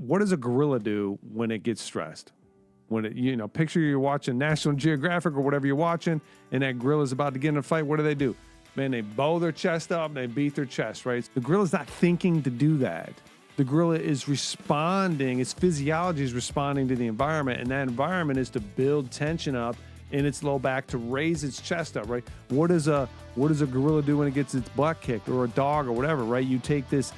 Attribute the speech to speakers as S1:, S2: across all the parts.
S1: what does a gorilla do when it gets stressed? When it, picture you're watching National Geographic or whatever you're watching, and that gorilla's about to get in a fight. What do? Man, they bow their chest up, and they beat their chest, right? The gorilla's not thinking to do that. The gorilla is responding. Its physiology is responding to the environment, and that environment is to build tension up in its low back to raise its chest up, right? What does a gorilla do when it gets its butt kicked, or a dog or whatever, right? You take this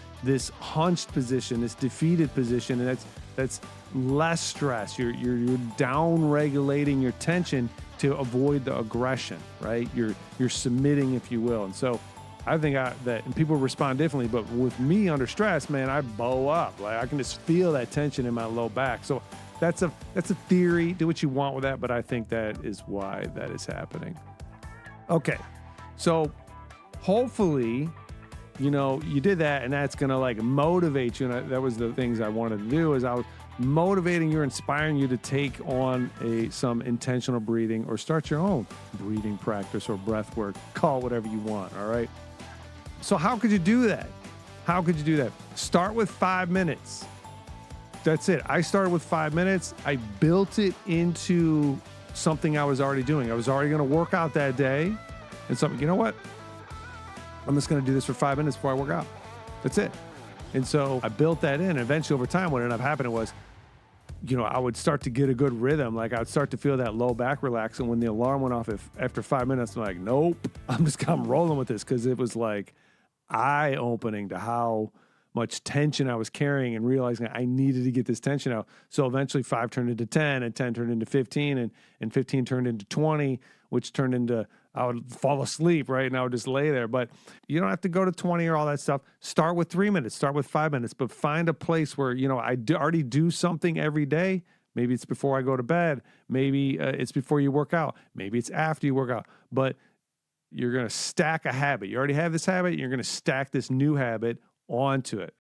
S1: hunched position, this defeated position, and that's less stress. You're down regulating your tension to avoid the aggression, right? You're submitting, if you will. And so I think that and people respond differently, but with me under stress, man, I bow up. Like I can just feel that tension in my low back. So that's a theory. Do what you want with that, but I think that is why that is happening. Okay, so hopefully, you did that, and that's gonna like motivate you. And that was the things I wanted to do. Is I was motivating you, inspiring you to take on some intentional breathing, or start your own breathing practice or breath work. Call it whatever you want. All right. So how could you do that? Start with 5 minutes. That's it. I started with 5 minutes. I built it into something I was already doing. I was already going to work out that day. And so, you know what? I'm just going to do this for 5 minutes before I work out. That's it. And so I built that in. And eventually, over time, what ended up happening was, I would start to get a good rhythm. Like I would start to feel that low back relax. And when the alarm went off, after 5 minutes, I'm like, nope, I'm rolling with this. Cause it was like eye-opening to how much tension I was carrying, and realizing I needed to get this tension out. So eventually 5 turned into 10, and 10 turned into 15, and 15 turned into 20, which turned into, I would fall asleep, right? And I would just lay there. But you don't have to go to 20 or all that stuff. Start with 3 minutes, start with 5 minutes, but find a place where, already do something every day. Maybe it's before I go to bed. Maybe it's before you work out. Maybe it's after you work out. But you're going to stack a habit. You already have this habit. You're going to stack this new habit onto it.